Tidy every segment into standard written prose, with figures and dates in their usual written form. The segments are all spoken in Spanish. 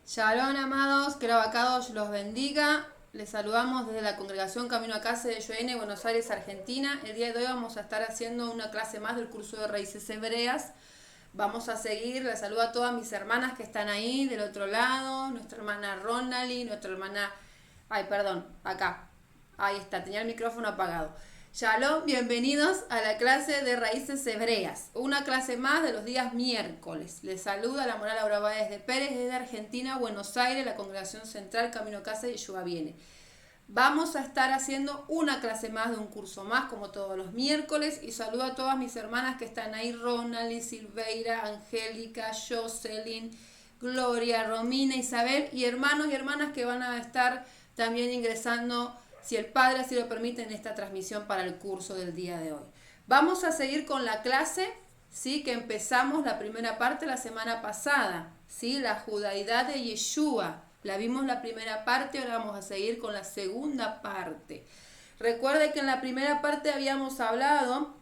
Shalom, amados, que el Abacados los bendiga. Les saludamos desde la congregación Camino a Casa de Yoene, Buenos Aires, Argentina. El día de hoy vamos a estar haciendo una clase más del curso de Raíces Hebreas. Vamos a seguir, les saludo a todas mis hermanas que están ahí del otro lado, nuestra hermana Ronali, nuestra hermana... acá. Ahí está, tenía el micrófono apagado. Shalom, bienvenidos a la clase de Raíces Hebreas, una clase más de los días miércoles. Les saluda la Moral Laura Báez de Pérez desde Argentina, Buenos Aires, la congregación central Camino a Casa y Yeshua viene. Vamos a estar haciendo una clase más de un curso más, como todos los miércoles, y saludo a todas mis hermanas que están ahí, Ronald, Silveira, Angélica, Jocelyn, Gloria, Romina, Isabel, y hermanos y hermanas que van a estar también ingresando, si el Padre así lo permite, en esta transmisión para el curso del día de hoy. Vamos a seguir con la clase, ¿sí? Que empezamos la primera parte la semana pasada, ¿sí? La judaidad de Yeshua. La vimos la primera parte, ahora vamos a seguir con la segunda parte. Recuerde que en la primera parte habíamos hablado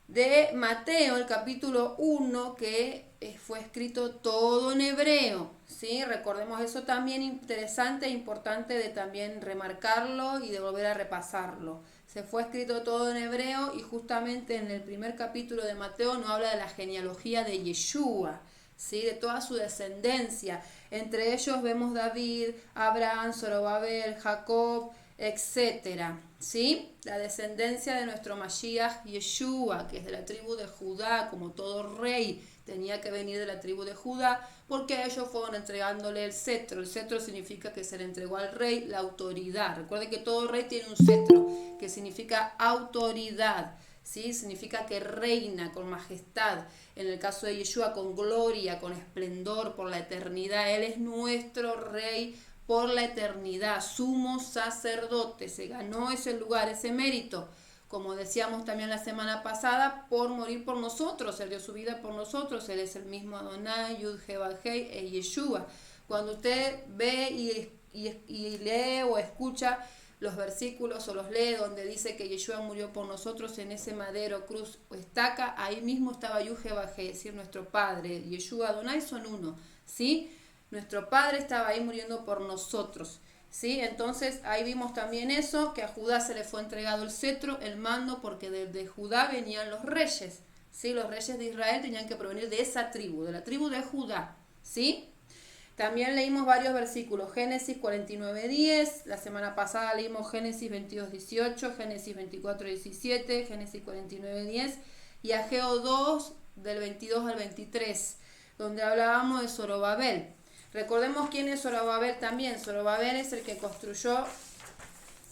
de Mateo, el capítulo 1, que fue escrito todo en hebreo, ¿sí? Recordemos eso también interesante e importante de también remarcarlo y de volver a repasarlo. Se fue escrito todo en hebreo y justamente en el primer capítulo de Mateo nos habla de la genealogía de Yeshua, ¿sí? De toda su descendencia. Entre ellos vemos David, Abraham, Zorobabel, Jacob, etcétera, ¿sí? La descendencia de nuestro Mashiach Yeshua, que es de la tribu de Judá, como todo rey tenía que venir de la tribu de Judá, porque ellos fueron entregándole el cetro. El cetro significa que se le entregó al rey la autoridad. Recuerde que todo rey tiene un cetro, que significa autoridad, ¿sí? Significa que reina con majestad. En el caso de Yeshua, con gloria, con esplendor por la eternidad. Él es nuestro rey por la eternidad, sumo sacerdote, se ganó ese lugar, ese mérito, como decíamos también la semana pasada, por morir por nosotros. Él dio su vida por nosotros. Él es el mismo Adonai, Yud, He, Vav, He, e Yeshua. Cuando usted ve y lee o escucha los versículos o los lee donde dice que Yeshua murió por nosotros en ese madero, cruz o estaca, ahí mismo estaba Yud, He, Vav, He, es decir, nuestro Padre, Yeshua, Adonai son uno, ¿sí? Nuestro Padre estaba ahí muriendo por nosotros, ¿sí? Entonces ahí vimos también eso, que a Judá se le fue entregado el cetro, el mando, porque desde Judá venían los reyes, ¿sí? Los reyes de Israel tenían que provenir de esa tribu, de la tribu de Judá, ¿sí? También leímos varios versículos, Génesis 49:10, la semana pasada leímos Génesis 22:18, Génesis 24:17, Génesis 49:10 y Ageo 2 del 22 al 23, donde hablábamos de Zorobabel. Recordemos quién es Zorobabel también. Zorobabel es el que construyó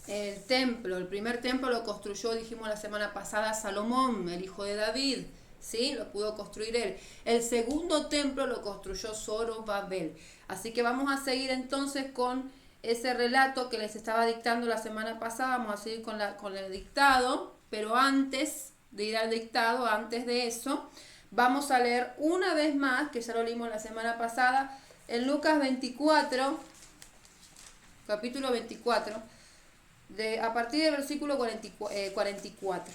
el templo. El primer templo lo construyó, dijimos la semana pasada, Salomón, el hijo de David, ¿sí? Lo pudo construir él. El segundo templo lo construyó Zorobabel. Así que vamos a seguir entonces con ese relato que les estaba dictando la semana pasada. Vamos a seguir con el dictado, pero antes de ir al dictado, antes de eso, vamos a leer una vez más, que ya lo leímos la semana pasada, en Lucas 24, capítulo 24, a partir del versículo 44.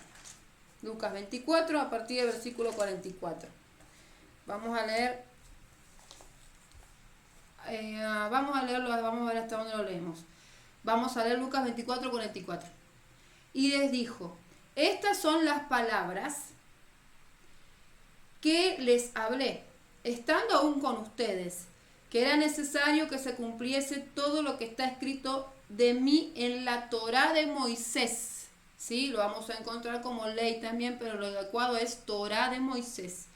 Lucas 24, a partir del versículo 44. Vamos a leer, vamos a leerlo, vamos a ver hasta dónde lo leemos. Vamos a leer Lucas 24, 44. Y les dijo, estas son las palabras que les hablé, estando aún con ustedes, que era necesario que se cumpliese todo lo que está escrito de mí en la Torá de Moisés. ¿Sí? Lo vamos a encontrar como ley también, pero lo adecuado es Torá de Moisés.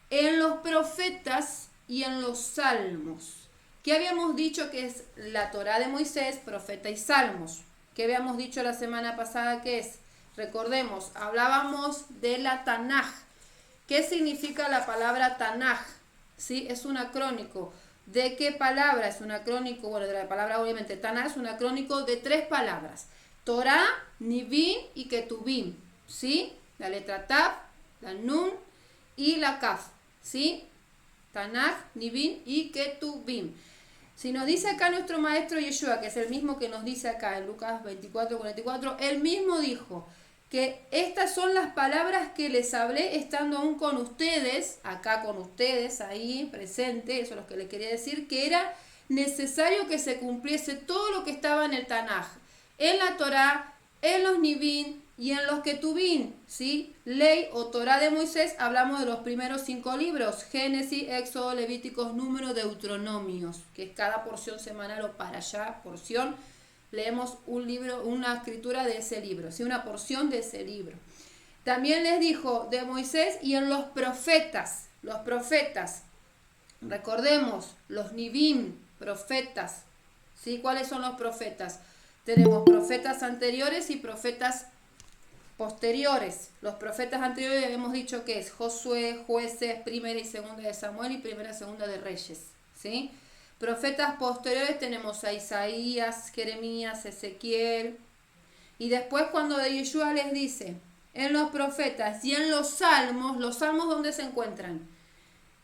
En los profetas y en los salmos. ¿Qué habíamos dicho que es la Torá de Moisés, profeta y salmos? ¿Qué habíamos dicho la semana pasada que es? Recordemos, hablábamos de la Tanaj. ¿Qué significa la palabra Tanaj? ¿Sí? Es un acrónico. ¿De qué palabra es un acrónico? Bueno, de la palabra obviamente Tanaj es un acrónico de 3 palabras. Torah, Nivim y Ketubim, ¿sí? La letra Tav, la Nun y la Kaf, ¿sí? Tanaj, Nivim y Ketubim. Si nos dice acá nuestro maestro Yeshua, que es el mismo que nos dice acá en Lucas 24, 44, él mismo dijo que estas son las palabras que les hablé estando aún con ustedes, acá con ustedes, ahí presente, eso es lo que les quería decir, que era necesario que se cumpliese todo lo que estaba en el Tanaj, en la Torá, en los Nivim y en los Ketubim, ¿sí? Ley o Torá de Moisés, hablamos de los primeros 5 libros, Génesis, Éxodo, Levíticos, Números, Deuteronomios, que es cada porción semanal o para allá, porción, leemos un libro, una escritura de ese libro, ¿sí? Una porción de ese libro. También les dijo de Moisés y en los profetas, recordemos, los Nivim, profetas, ¿sí? ¿Cuáles son los profetas? Tenemos profetas anteriores y profetas posteriores. Los profetas anteriores habíamos dicho que es Josué, Jueces, Primera y Segunda de Samuel y Primera y Segunda de Reyes, ¿sí? Profetas posteriores tenemos a Isaías, Jeremías, Ezequiel. Y después cuando de Yeshua les dice, en los profetas y en los salmos ¿dónde se encuentran?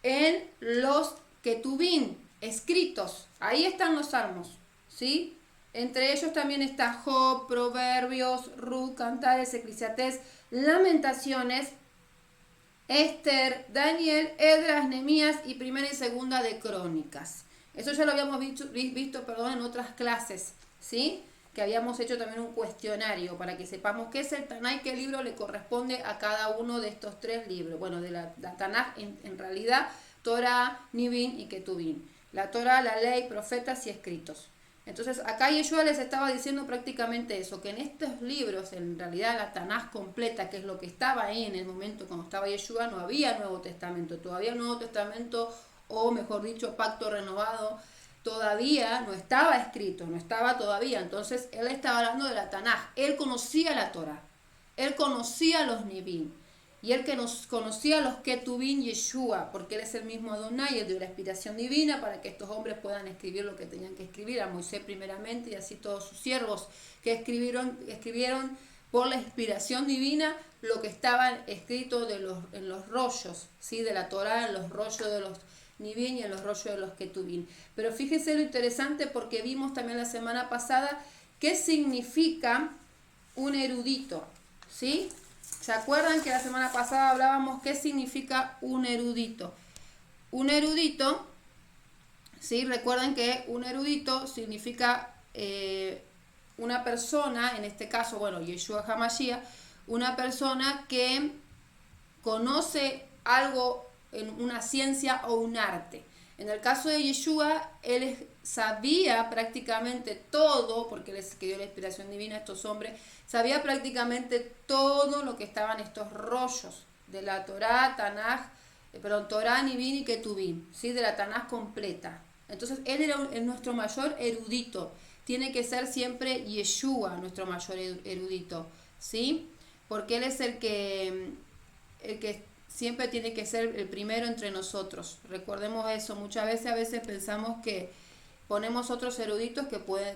En los Ketubim, escritos. Ahí están los salmos, ¿sí? Entre ellos también está Job, Proverbios, Ruth, Cantares, Eclesiastés, Lamentaciones, Esther, Daniel, Esdras, Nehemías y Primera y Segunda de Crónicas. Eso ya lo habíamos visto en otras clases, ¿sí? Que habíamos hecho también un cuestionario para que sepamos qué es el Tanaj y qué libro le corresponde a cada uno de estos 3 libros. Bueno, de la Tanaj en realidad, Torah, Nivim y Ketubim. La Torah, la ley, profetas y escritos. Entonces acá Yeshua les estaba diciendo prácticamente eso, que en estos libros, en realidad la Tanaj completa, que es lo que estaba ahí en el momento cuando estaba Yeshua, no había Nuevo Testamento. Todavía el Nuevo Testamento, o mejor dicho, Pacto Renovado, todavía no estaba escrito, no estaba todavía. Entonces él estaba hablando de la Tanaj. Él conocía la Torah, él conocía los Nivim. Y él que nos conocía los Ketubim Yeshua, porque él es el mismo Adonai, el de la inspiración divina, para que estos hombres puedan escribir lo que tenían que escribir, a Moisés primeramente y así todos sus siervos que escribieron por la inspiración divina lo que estaba escrito en los rollos, ¿sí? De la Torá, en los rollos de los Nivim y en los rollos de los Ketubim. Pero fíjense lo interesante porque vimos también la semana pasada qué significa un erudito, ¿sí? ¿Se acuerdan que la semana pasada hablábamos qué significa un erudito? Un erudito, ¿sí? Recuerden que un erudito significa una persona, en este caso, bueno, Yeshua HaMashiach, una persona que conoce algo en una ciencia o un arte. En el caso de Yeshua, él sabía prácticamente todo, porque él es que dio la inspiración divina a estos hombres, sabía prácticamente todo lo que estaban estos rollos de la Torá, Torá, Nivim y Ketubim, ¿sí? De la Tanaj completa. Entonces, él era nuestro mayor erudito. Tiene que ser siempre Yeshua, nuestro mayor erudito, ¿sí? Porque él es el que siempre tiene que ser el primero entre nosotros. Recordemos eso. Muchas veces, a veces pensamos que ponemos otros eruditos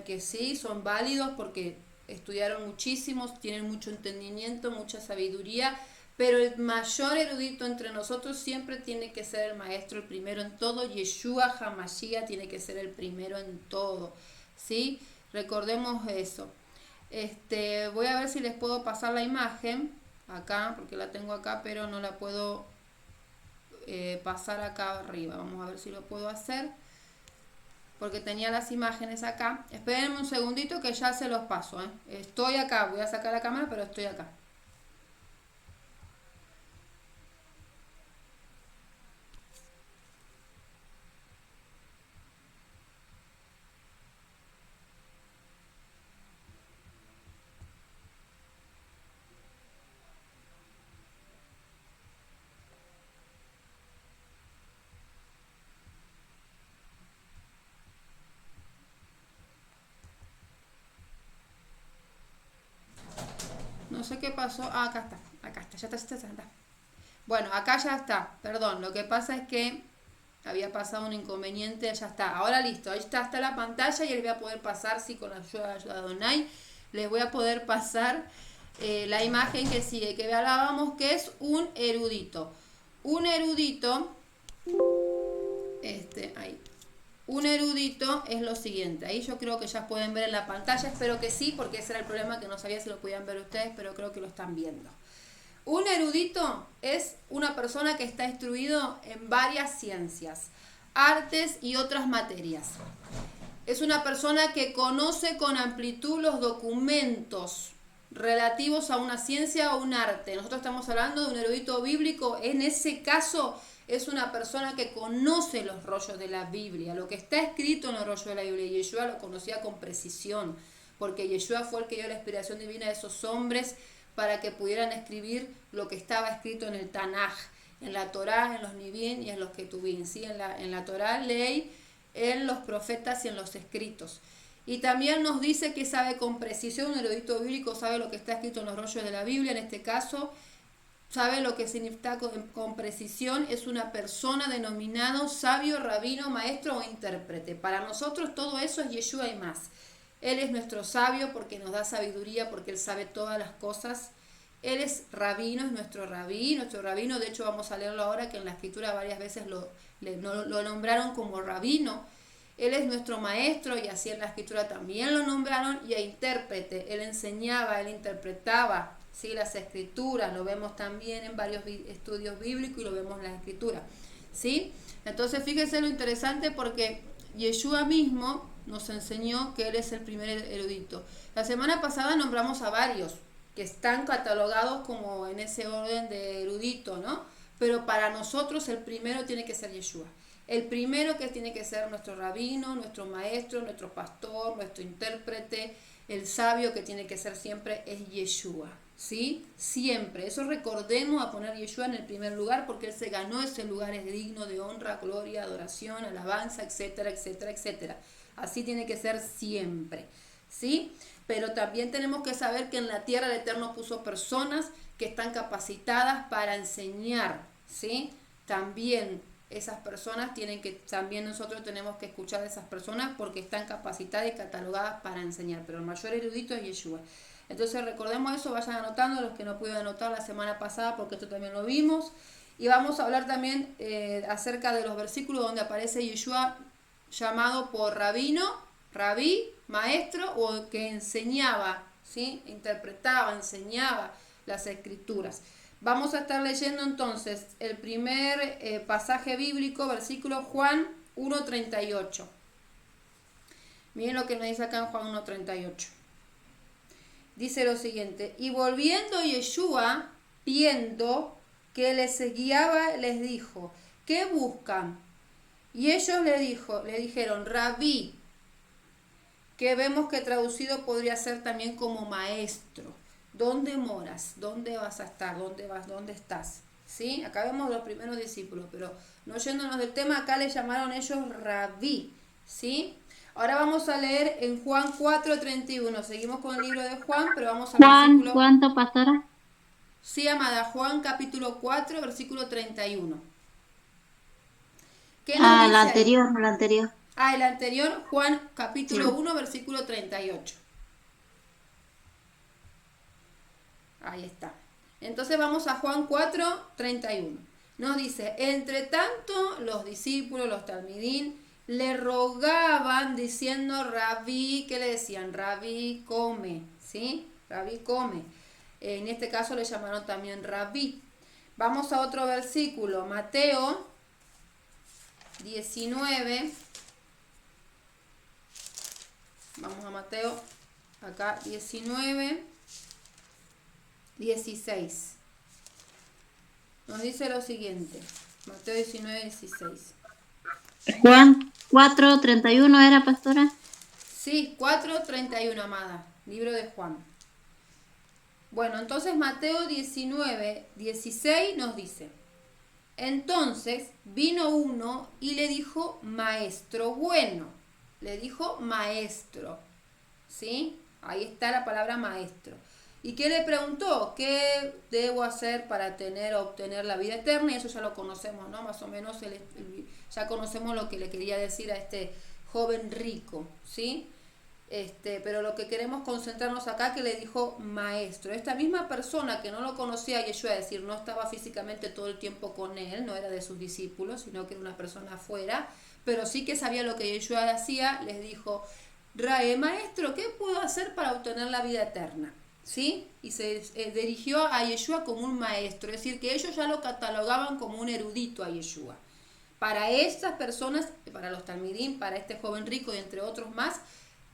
que sí son válidos porque estudiaron muchísimos, tienen mucho entendimiento, mucha sabiduría, pero el mayor erudito entre nosotros siempre tiene que ser el maestro, el primero en todo. Yeshua HaMashiach tiene que ser el primero en todo, ¿sí? Recordemos eso. Voy a ver si les puedo pasar la imagen acá, porque la tengo acá, pero no la puedo pasar acá arriba. Vamos a ver si lo puedo hacer, porque tenía las imágenes acá. Espérenme un segundito que ya se los paso, ¿eh? Estoy acá, voy a sacar la cámara, pero estoy acá. No sé qué pasó. Ah, acá está, ya está. Bueno, acá ya está, perdón, lo que pasa es que había pasado un inconveniente, ya está, ahora listo, ahí está la pantalla y les voy a poder pasar, sí, con la ayuda de Adonai, les voy a poder pasar la imagen que sigue, que hablábamos que es un erudito. Un erudito, ahí. Un erudito es lo siguiente, ahí yo creo que ya pueden ver en la pantalla, espero que sí, porque ese era el problema que no sabía si lo podían ver ustedes, pero creo que lo están viendo. Un erudito es una persona que está instruido en varias ciencias. artes y otras materias. Es una persona que conoce con amplitud los documentos relativos a una ciencia o un arte. Nosotros estamos hablando de un erudito bíblico. En ese caso es una persona que conoce los rollos de la Biblia, lo que está escrito en los rollos de la Biblia. Y Yeshua lo conocía con precisión, porque Yeshua fue el que dio la inspiración divina a esos hombres para que pudieran escribir lo que estaba escrito en el Tanaj, en la Torá, en los Nivim y en los Ketubim, ¿sí? En la Torá, ley, en los profetas y en los escritos. Y también nos dice que sabe con precisión, un erudito bíblico sabe lo que está escrito en los rollos de la Biblia, en este caso, sabe lo que significa con precisión, es una persona denominado sabio, rabino, maestro o intérprete. Para nosotros todo eso es Yeshua y más. Él es nuestro sabio porque nos da sabiduría, porque Él sabe todas las cosas. Él es rabino, es nuestro rabino. De hecho vamos a leerlo ahora, que en la escritura varias veces lo nombraron como rabino. Él es nuestro maestro y así en la escritura también lo nombraron, y a intérprete. Él enseñaba, él interpretaba, ¿sí? Las escrituras, lo vemos también en varios estudios bíblicos y lo vemos en la escritura, ¿sí? Entonces fíjense lo interesante, porque Yeshua mismo nos enseñó que Él es el primer erudito. La semana pasada nombramos a varios que están catalogados como en ese orden de erudito, ¿no? Pero para nosotros el primero tiene que ser Yeshua. El primero que tiene que ser nuestro rabino, nuestro maestro, nuestro pastor, nuestro intérprete, el sabio que tiene que ser siempre es Yeshua, ¿sí? Siempre. Eso recordemos, a poner Yeshua en el primer lugar, porque Él se ganó ese lugar, es digno de honra, gloria, adoración, alabanza, etcétera, etcétera, etcétera. Así tiene que ser siempre, ¿sí? Pero también tenemos que saber que en la tierra el Eterno puso personas que están capacitadas para enseñar, ¿sí? También esas personas también nosotros tenemos que escuchar a esas personas porque están capacitadas y catalogadas para enseñar. Pero el mayor erudito es Yeshua. Entonces recordemos eso, vayan anotando los que no pudieron anotar la semana pasada, porque esto también lo vimos. Y vamos a hablar también acerca de los versículos donde aparece Yeshua llamado por rabino, rabí, maestro, o que enseñaba, ¿sí? Interpretaba, enseñaba las escrituras. Vamos a estar leyendo entonces el primer pasaje bíblico, versículo Juan 1:38. Miren lo que nos dice acá en Juan 1:38. Dice lo siguiente: y volviendo Yeshua, viendo que les guiaba, les dijo: ¿qué buscan? Y ellos le dijeron: Rabí, que vemos que traducido podría ser también como maestro. ¿Dónde moras? ¿Dónde vas a estar? ¿Dónde vas? ¿Dónde estás? ¿Sí? Acá vemos los primeros discípulos, pero no yéndonos del tema, acá le llamaron ellos Rabí, ¿sí? Ahora vamos a leer en Juan 4:31. Seguimos con el libro de Juan, pero vamos al versículo... ¿Cuánto, pastora? Sí, amada, Juan capítulo 4, versículo 31. ¿Qué nos dice el anterior, ahí? el anterior. El anterior, Juan capítulo Sí. 1, versículo 38. Ahí está. Entonces vamos a Juan 4:31. Nos dice: entre tanto los discípulos, los talmidín, le rogaban diciendo: Rabí, ¿qué le decían? Rabí, come, ¿sí? Rabí, come. En este caso le llamaron también Rabí. Vamos a otro versículo, Mateo 19. Vamos a Mateo, acá 19. 16. Nos dice lo siguiente. Mateo 19, 16. Juan 4:31 era, pastora. Sí, 4:31, amada. Libro de Juan. Bueno, entonces Mateo 19, 16 nos dice: entonces vino uno y le dijo: maestro bueno. Le dijo maestro. ¿Sí? Ahí está la palabra maestro. ¿Y qué le preguntó? ¿Qué debo hacer para obtener la vida eterna? Y eso ya lo conocemos, ¿no? Más o menos ya conocemos lo que le quería decir a este joven rico, ¿sí? Pero lo que queremos concentrarnos acá, que le dijo maestro. Esta misma persona que no lo conocía a Yeshua, es decir, no estaba físicamente todo el tiempo con él, no era de sus discípulos, sino que era una persona afuera, pero sí que sabía lo que Yeshua hacía, les dijo: maestro, ¿qué puedo hacer para obtener la vida eterna? ¿Sí? Y se dirigió a Yeshua como un maestro, es decir, que ellos ya lo catalogaban como un erudito a Yeshua. Para estas personas, para los talmidim, para este joven rico y entre otros más,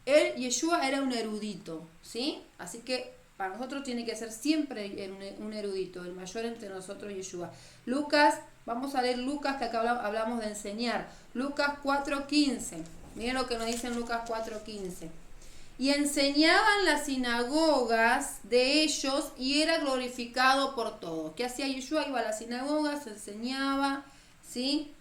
Yeshua era un erudito, ¿sí? Así que para nosotros tiene que ser siempre un erudito, el mayor entre nosotros, Yeshua. Lucas, vamos a leer Lucas, que acá hablamos de enseñar. Lucas 4:15. Miren lo que nos dice en Lucas 4:15. Y enseñaban las sinagogas de ellos y era glorificado por todos. ¿Qué hacía Yeshua? Iba a las sinagogas, enseñaba, ¿sí?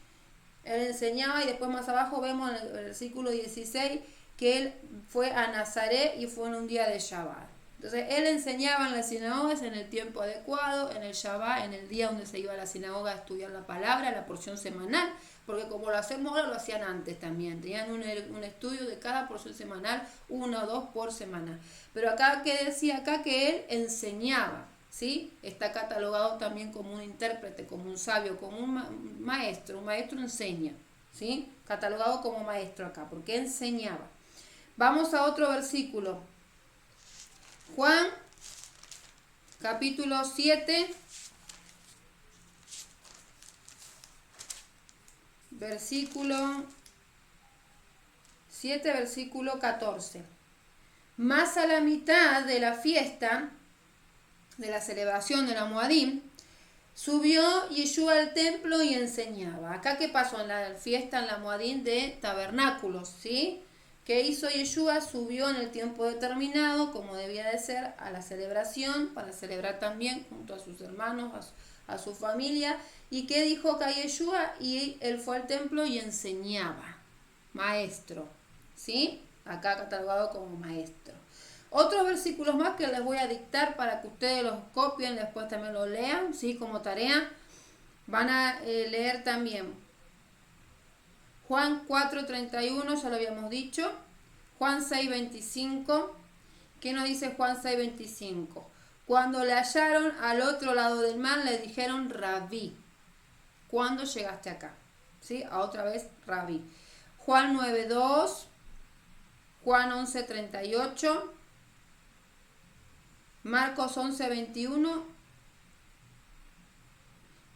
Él enseñaba y después más abajo vemos en el versículo 16 que él fue a Nazaret y fue en un día de Shabbat. Entonces él enseñaba en las sinagogas en el tiempo adecuado, en el Shabbat, en el día donde se iba a la sinagoga a estudiar la palabra, la porción semanal, porque como lo hacemos ahora, lo hacían antes también. Tenían un estudio de cada porción semanal, 1 o 2 por semana. Pero acá, ¿qué decía acá? Que él enseñaba, ¿sí? Está catalogado también como un intérprete, como un sabio, como un maestro. Un maestro enseña, ¿sí? Catalogado como maestro acá, porque enseñaba. Vamos a otro versículo. Juan, capítulo 7, versículo 14. Más a la mitad de la fiesta, de la celebración de la Moadim, subió Yeshua al templo y enseñaba. Acá, ¿qué pasó en la fiesta, en la Moadim de tabernáculos? ¿Sí? ¿Qué hizo Yeshua? Subió en el tiempo determinado, como debía de ser, a la celebración, para celebrar también junto a sus hermanos, a su familia. ¿Y qué dijo acá Yeshua? Y él fue al templo y enseñaba. Maestro. ¿Sí? Acá catalogado como maestro. Otros versículos más que les voy a dictar para que ustedes los copien, después también lo lean, ¿sí? Como tarea. Van a leer también Juan 4:31, ya lo habíamos dicho. Juan 6:25. ¿Qué nos dice Juan 6:25? Cuando le hallaron al otro lado del mar, le dijeron Rabí. ¿Cuándo llegaste acá? ¿Sí? A otra vez Rabí. Juan 9:2. Juan 11:38. Marcos 11:21.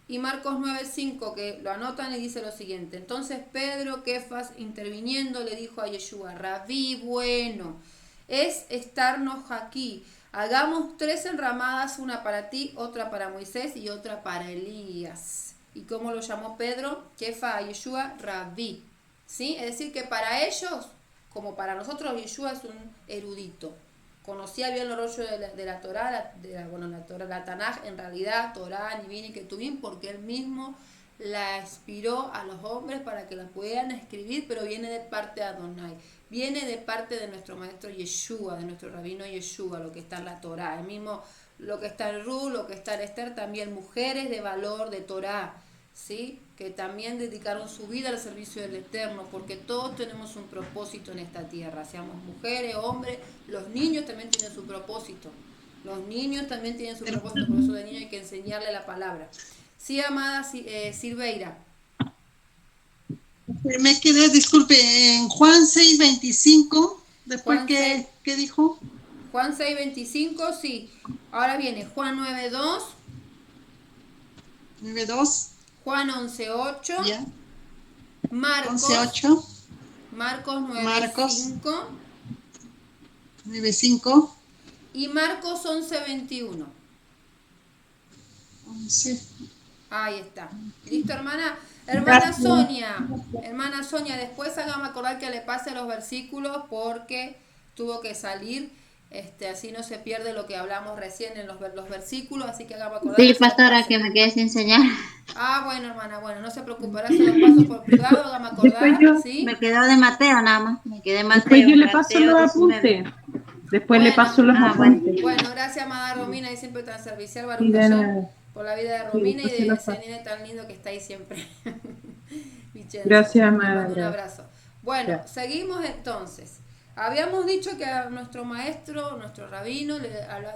Y Marcos 9:5, que lo anotan y dice lo siguiente. Entonces Pedro, Kefas, interviniendo, le dijo a Yeshua, Rabí, bueno, es estarnos aquí. Hagamos 3 enramadas, una para ti, otra para Moisés y otra para Elías. ¿Y cómo lo llamó Pedro? Kefa a Yeshua, Rabí. ¿Sí? Es decir, que para ellos, como para nosotros, Yeshua es un erudito. Conocía bien el rollo de la Torá, la Tanaj, en realidad, Torá, Nivin y Ketuvim, porque él mismo la inspiró a los hombres para que la pudieran escribir, pero viene de parte de Adonai, viene de parte de nuestro maestro Yeshua, de nuestro rabino Yeshua, lo que está en la Torá, el mismo, lo que está en Ru, lo que está en Esther, también mujeres de valor de Torá, ¿sí? Que también dedicaron su vida al servicio del Eterno, porque todos tenemos un propósito en esta tierra, seamos mujeres, hombres, los niños también tienen su propósito, los niños también tienen su propósito, por eso de niño hay que enseñarle la palabra. Sí, amada Silveira. Me quedé, disculpe, en Juan 6:25, después ¿qué dijo? Juan 6:25, sí. Ahora viene Juan 9:2. 9:2. Juan 11:8. Ya. Marcos 11:8. Marcos 9:5. 9:5. Y Marcos 11:21. 11. Ahí está. ¿Listo, hermana? Hermana Sonia, después hágame acordar que le pase los versículos porque tuvo que salir, así no se pierde lo que hablamos recién en los versículos, así que hágame acordar. Sí, pastora, que me quedé sin señal. Ah, bueno, hermana, bueno, no se preocupe, ahora se los paso por privado, hágame acordar, ¿sí? Me quedó de Mateo nada más, me quedé Mateo. Después yo le paso Mateo los apuntes. Después le paso los apuntes. Bueno, gracias, amada Romina, y siempre tan servicial, Y Baruch de Hashem, nada. por la vida de Romina Sí, y de los ese nene tan lindo que está ahí siempre. Vicenzo, Gracias, le amada. mando un abrazo. Bueno, Ya. seguimos entonces. Habíamos dicho que a nuestro maestro, nuestro rabino,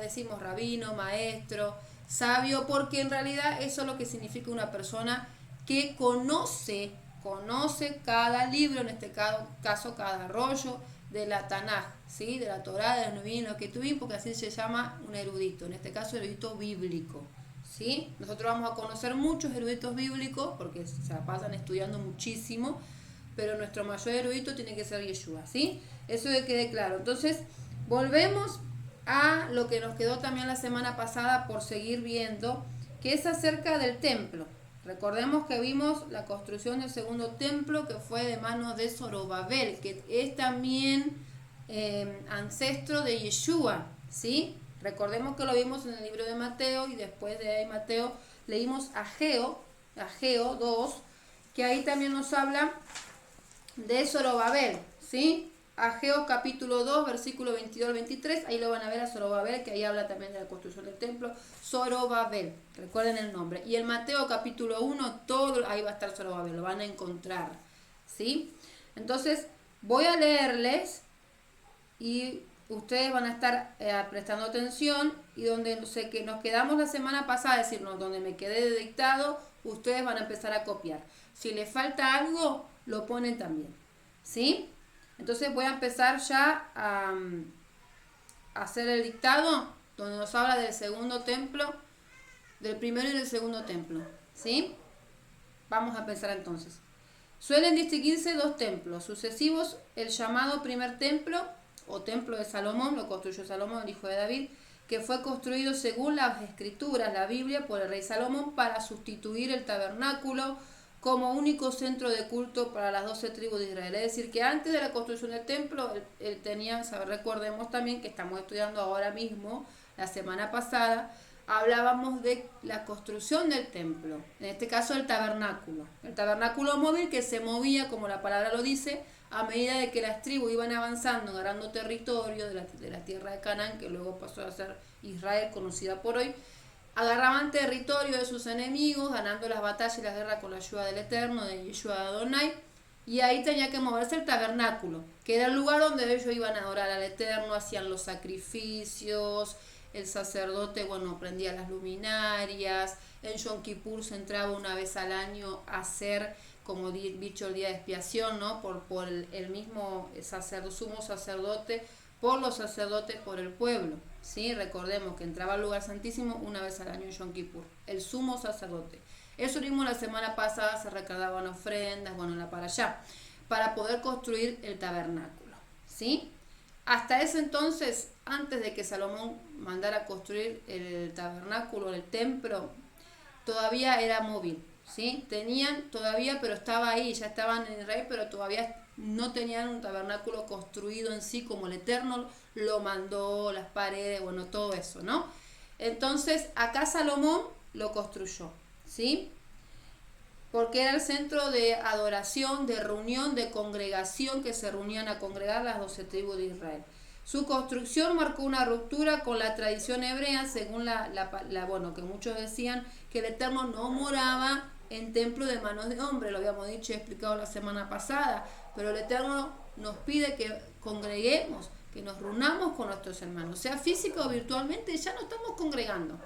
decimos rabino, maestro, sabio, porque en realidad eso es lo que significa una persona que conoce cada libro, en este caso cada rollo de la Tanaj, ¿sí? De la Torá, de los Nevi'im, lo que tuvimos, porque así se llama un erudito, en este caso erudito bíblico, ¿sí? Nosotros vamos a conocer muchos eruditos bíblicos, porque se la pasan estudiando muchísimo, pero nuestro mayor erudito tiene que ser Yeshua, ¿sí? Eso que quede claro. Entonces, volvemos a lo que nos quedó también la semana pasada por seguir viendo, que es acerca del templo. Recordemos que vimos la construcción del segundo templo, que fue de manos de Zorobabel, que es también ancestro de Yeshua, ¿sí? Recordemos que lo vimos en el libro de Mateo, y después de ahí Mateo leímos Ageo 2, que ahí también nos habla de Zorobabel, ¿sí? Ageo capítulo 2, versículo 22 al 23, ahí lo van a ver a Zorobabel, que ahí habla también de la construcción del templo, Zorobabel, recuerden el nombre. Y el Mateo capítulo 1, todo ahí va a estar Zorobabel, lo van a encontrar, ¿sí? Entonces, voy a leerles y ustedes van a estar prestando atención, y donde sé que nos quedamos la semana pasada, es decir, donde me quedé de dictado, ustedes van a empezar a copiar. Si les falta algo, lo ponen también, ¿sí? Entonces voy a empezar ya a hacer el dictado, donde nos habla del segundo templo, del primero y del segundo templo, ¿sí? Vamos a pensar entonces. Suelen distinguirse dos templos sucesivos: el llamado primer templo o templo de Salomón, lo construyó Salomón, el hijo de David, que fue construido según las escrituras, la Biblia, por el rey Salomón para sustituir el tabernáculo como único centro de culto para las 12 tribus de Israel. Es decir, que antes de la construcción del templo, él tenía, recordemos también que estamos estudiando ahora mismo, la semana pasada, hablábamos de la construcción del templo, en este caso el tabernáculo móvil, que se movía, como la palabra lo dice, a medida de que las tribus iban avanzando, ganando territorio de la tierra de Canaán, que luego pasó a ser Israel, conocida por hoy. Agarraban territorio de sus enemigos, ganando las batallas y las guerras con la ayuda del Eterno, de Yeshua Adonai, y ahí tenía que moverse el tabernáculo, que era el lugar donde ellos iban a adorar al Eterno, hacían los sacrificios, el sacerdote, prendía las luminarias, en Yom Kippur se entraba una vez al año a hacer, como dicho, el día de expiación, ¿no? Por el mismo sumo sacerdote, por los sacerdotes, por el pueblo, ¿sí? Recordemos que entraba al lugar santísimo una vez al año en Yom Kippur, el sumo sacerdote. Eso mismo la semana pasada se recaudaban ofrendas, para allá, para poder construir el tabernáculo, ¿sí? Hasta ese entonces, antes de que Salomón mandara a construir el tabernáculo, el templo, todavía era móvil, ¿sí? Tenían todavía, pero estaba ahí, ya estaban en Israel, pero todavía no tenían un tabernáculo construido en sí como el Eterno lo mandó, las paredes, todo eso, ¿no? Entonces, acá Salomón lo construyó, ¿sí? Porque era el centro de adoración, de reunión, de congregación, que se reunían a congregar las 12 tribus de Israel. Su construcción marcó una ruptura con la tradición hebrea, según que muchos decían que el Eterno no moraba en templo de manos de hombre, lo habíamos dicho y explicado la semana pasada, pero el Eterno nos pide que congreguemos, que nos reunamos con nuestros hermanos, sea físico o virtualmente, ya no estamos congregando.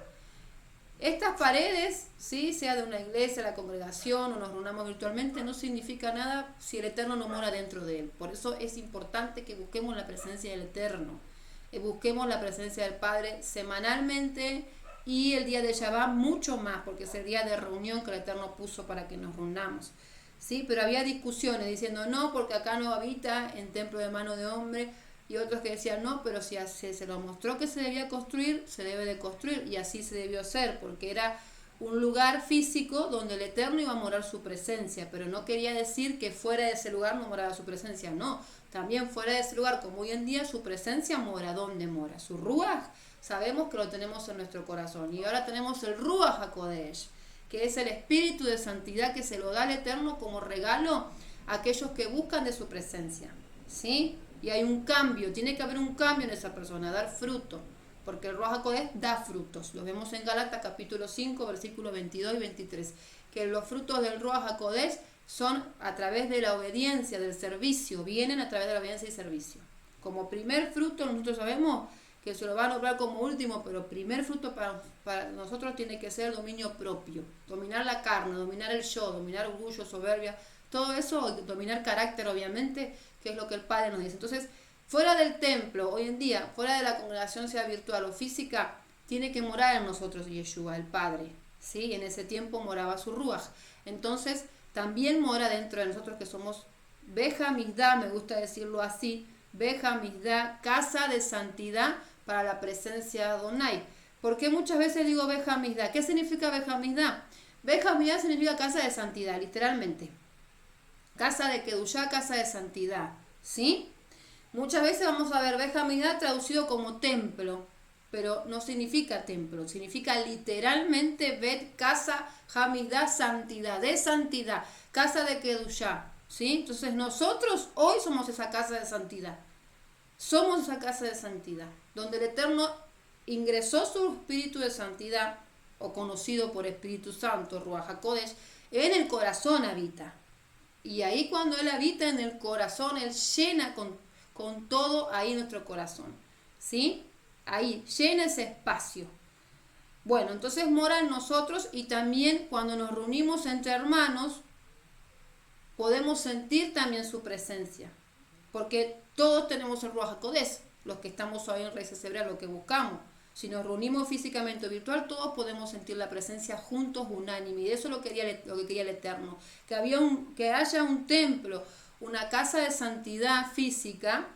Estas paredes, ¿sí? Sea de una iglesia, la congregación, o nos reunamos virtualmente, no significa nada si el Eterno no mora dentro de él. Por eso es importante que busquemos la presencia del Eterno, busquemos la presencia del Padre semanalmente, y el día de Shabbat mucho más, porque es el día de reunión que el Eterno puso para que nos reunamos, ¿sí? Pero había discusiones diciendo no, porque acá no habita en templo de mano de hombre, y otros que decían no, pero si se lo mostró que se debía construir, se debe de construir, y así se debió hacer, porque era un lugar físico donde el Eterno iba a morar su presencia, pero no quería decir que fuera de ese lugar no moraba su presencia, no, también fuera de ese lugar, como hoy en día, su presencia mora. ¿Dónde mora? Su Ruach, sabemos que lo tenemos en nuestro corazón, y ahora tenemos el Ruach HaKodesh, que es el espíritu de santidad que se lo da al Eterno como regalo a aquellos que buscan de su presencia, ¿sí? Y hay un cambio, tiene que haber un cambio en esa persona, dar fruto, porque el Ruach HaKodesh da frutos. Lo vemos en Gálatas capítulo 5, versículos 22 y 23, que los frutos del Ruach HaKodesh son a través de la obediencia, del servicio, vienen a través de la obediencia y servicio. Como primer fruto, nosotros sabemos que se lo va a nombrar como último, pero primer fruto para nosotros tiene que ser el dominio propio, dominar la carne, dominar el yo, dominar orgullo, soberbia, todo eso, dominar carácter, obviamente, que es lo que el Padre nos dice. Entonces, fuera del templo, hoy en día, fuera de la congregación, sea virtual o física, tiene que morar en nosotros Yeshua, el Padre, ¿sí? En ese tiempo moraba su Ruach. Entonces, también mora dentro de nosotros que somos Beja Migdá, me gusta decirlo así, Beja Migdá, casa de santidad para la presencia de Adonai. ¿Por qué muchas veces digo Beja Migdá? ¿Qué significa Beja Migdá? Beja Migdá significa casa de santidad, literalmente. Casa de Kedushá, casa de santidad, ¿sí? Muchas veces vamos a ver Beja Migdá traducido como templo, pero no significa templo, significa literalmente Bet, casa, Hamidá, santidad, de santidad, casa de Kedushá, ¿sí? Entonces nosotros hoy somos esa casa de santidad, somos esa casa de santidad, donde el Eterno ingresó su espíritu de santidad, o conocido por Espíritu Santo, Ruach HaKodesh, en el corazón habita. Y ahí cuando Él habita en el corazón, Él llena con todo ahí nuestro corazón, ¿sí? Ahí, llena ese espacio. Bueno, entonces mora en nosotros y también cuando nos reunimos entre hermanos, podemos sentir también su presencia. Porque todos tenemos el Ruach HaKodesh, los que estamos hoy en Raíces Hebreas, lo que buscamos. Si nos reunimos físicamente o virtual, todos podemos sentir la presencia juntos, unánime. Y eso es lo que quería el Eterno. Que haya un templo, una casa de santidad física,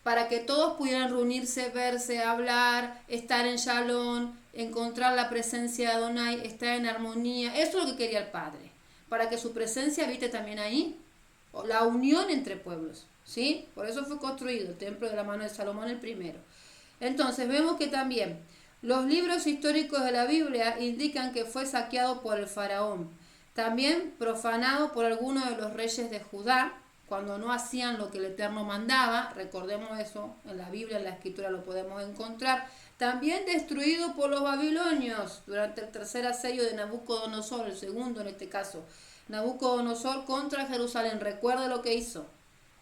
para que todos pudieran reunirse, verse, hablar, estar en Shalom, encontrar la presencia de Adonai, estar en armonía. Eso es lo que quería el Padre, para que su presencia habite también ahí, la unión entre pueblos, ¿sí? Por eso fue construido el templo de la mano de Salomón el primero. Entonces vemos que también los libros históricos de la Biblia indican que fue saqueado por el faraón, también profanado por algunos de los reyes de Judá, cuando no hacían lo que el Eterno mandaba, recordemos eso, en la Biblia, en la Escritura lo podemos encontrar, también destruido por los babilonios durante el tercer asedio de Nabucodonosor, el segundo en este caso, Nabucodonosor contra Jerusalén. Recuerde lo que hizo,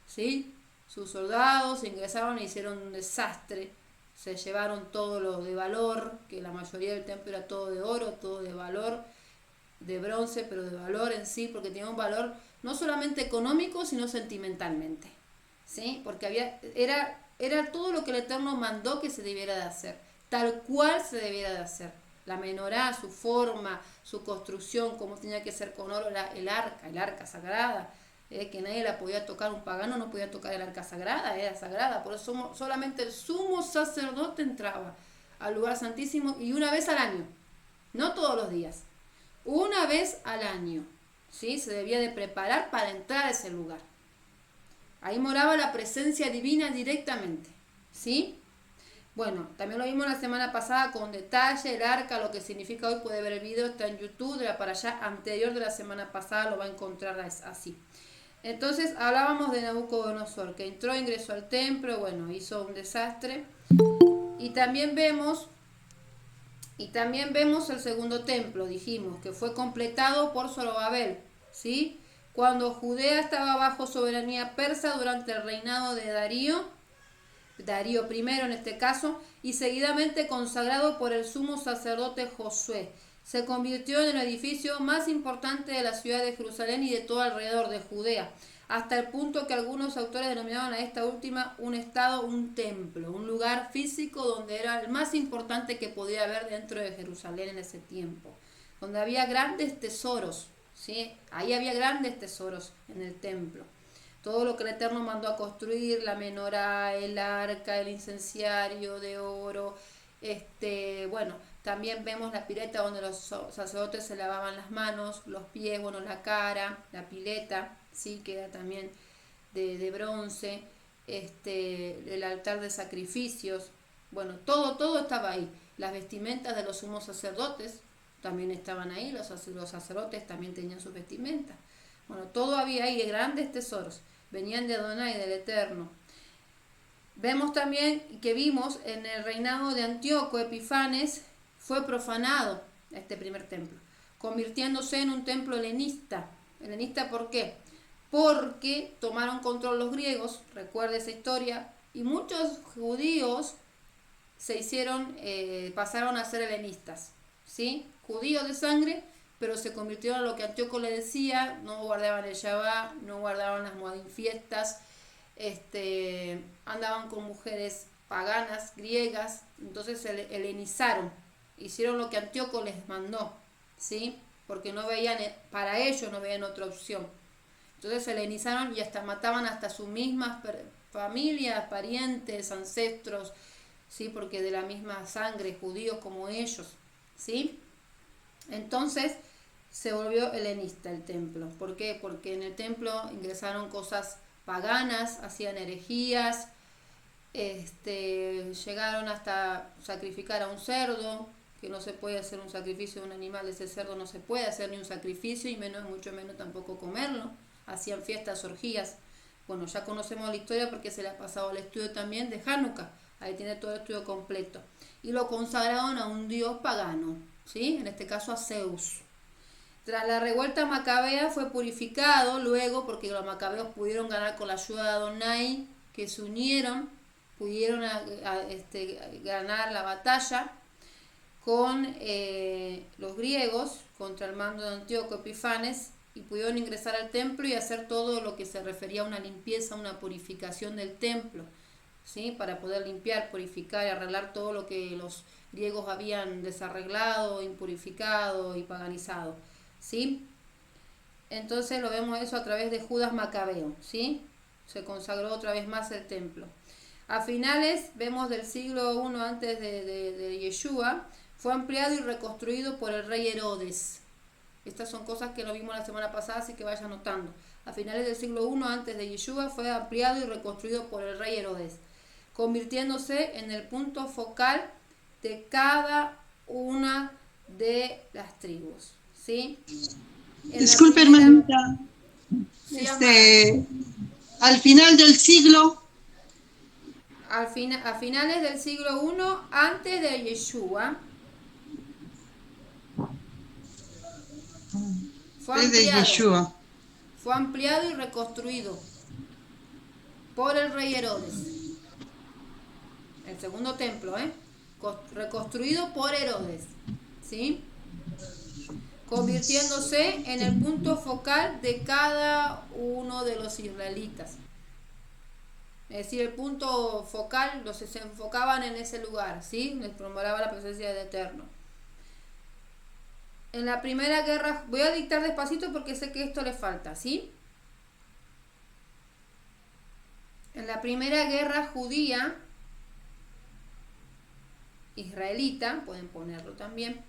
¿sí? Sus soldados ingresaron e hicieron un desastre, se llevaron todo lo de valor, que la mayoría del templo era todo de oro, todo de valor, de bronce, pero de valor en sí, porque tenía un valor no solamente económico, sino sentimentalmente, ¿sí? Porque era todo lo que el Eterno mandó que se debiera de hacer, tal cual se debiera de hacer. La menorá, su forma, su construcción, cómo tenía que ser con oro el arca sagrada, que nadie la podía tocar, un pagano no podía tocar el arca sagrada, era sagrada, por eso solamente el sumo sacerdote entraba al lugar santísimo y una vez al año, no todos los días. Una vez al año, ¿sí? Se debía de preparar para entrar a ese lugar. Ahí moraba la presencia divina directamente, ¿sí? Bueno, también lo vimos la semana pasada con detalle, el arca, lo que significa hoy, puede ver el video, está en YouTube, de la para allá anterior de la semana pasada lo va a encontrar así. Entonces hablábamos de Nabucodonosor, que entró, ingresó al templo, bueno, hizo un desastre. Y también vemos el segundo templo, dijimos, que fue completado por Zorobabel, ¿sí? Cuando Judea estaba bajo soberanía persa durante el reinado de Darío I en este caso, y seguidamente consagrado por el sumo sacerdote Josué. Se convirtió en el edificio más importante de la ciudad de Jerusalén y de todo alrededor de Judea, hasta el punto que algunos autores denominaban a esta última un estado, un templo, un lugar físico donde era el más importante que podía haber dentro de Jerusalén en ese tiempo, donde había grandes tesoros, ¿sí? Ahí había grandes tesoros en el templo. Todo lo que el Eterno mandó a construir, la menorá, el arca, el incenciario de oro, bueno, también vemos la pileta donde los sacerdotes se lavaban las manos, los pies, bueno, la cara, la pileta, sí, que era también de bronce, el altar de sacrificios, bueno, todo estaba ahí. Las vestimentas de los sumos sacerdotes también estaban ahí, los sacerdotes también tenían sus vestimentas. Bueno, todo había ahí, grandes tesoros, venían de Adonai, del Eterno. Vemos también que vimos en el reinado de Antíoco Epifanes, fue profanado este primer templo, convirtiéndose en un templo helenista. ¿Helenista por qué? Porque tomaron control los griegos, recuerda esa historia, y muchos judíos pasaron a ser helenistas, ¿sí? Judíos de sangre, pero se convirtieron en lo que Antíoco le decía, no guardaban el Shabbat, no guardaban las Moadim fiestas, andaban con mujeres paganas, griegas, entonces se helenizaron, hicieron lo que Antíoco les mandó, ¿sí? Porque no veían, para ellos no veían otra opción. Entonces se helenizaron y hasta mataban hasta sus mismas familias, parientes, ancestros, ¿sí? Porque de la misma sangre, judíos como ellos, ¿sí? Entonces se volvió helenista el templo. ¿Por qué? Porque en el templo ingresaron cosas paganas, hacían herejías, llegaron hasta sacrificar a un cerdo, que no se puede hacer un sacrificio de un animal, de ese cerdo no se puede hacer ni un sacrificio, y mucho menos tampoco comerlo. Hacían fiestas, orgías. Bueno, ya conocemos la historia porque se le ha pasado al estudio también de Hanukkah. Ahí tiene todo el estudio completo. Y lo consagraron a un dios pagano, ¿sí? En este caso a Zeus. Tras la revuelta macabea fue purificado luego, porque los macabeos pudieron ganar con la ayuda de Adonai, que se unieron, pudieron ganar la batalla con los griegos contra el mando de Antíoco Epifanes, y pudieron ingresar al templo y hacer todo lo que se refería a una limpieza, una purificación del templo, ¿sí? Para poder limpiar, purificar y arreglar todo lo que los griegos habían desarreglado, impurificado y paganizado, ¿sí? Entonces lo vemos eso a través de Judas Macabeo, ¿sí? Se consagró otra vez más el templo. A finales, vemos del siglo I antes de Yeshua, fue ampliado y reconstruido por el rey Herodes. Estas son cosas que lo vimos la semana pasada, así que vaya anotando. A finales del siglo I antes de Yeshua fue ampliado y reconstruido por el rey Herodes, convirtiéndose en el punto focal de cada una de las tribus, ¿sí? Disculpe, hermanita. Sí, al final del siglo, a finales del siglo I antes de Yeshua, fue ampliado y reconstruido por el rey Herodes. El segundo templo, reconstruido por Herodes, ¿sí? Convirtiéndose en el punto focal de cada uno de los israelitas. Es decir, el punto focal, los que se enfocaban en ese lugar, ¿sí? Les promulgaba la presencia del Eterno. En la primera guerra, voy a dictar despacito porque sé que esto le falta, ¿sí? En la primera guerra judía, israelita, pueden ponerlo también,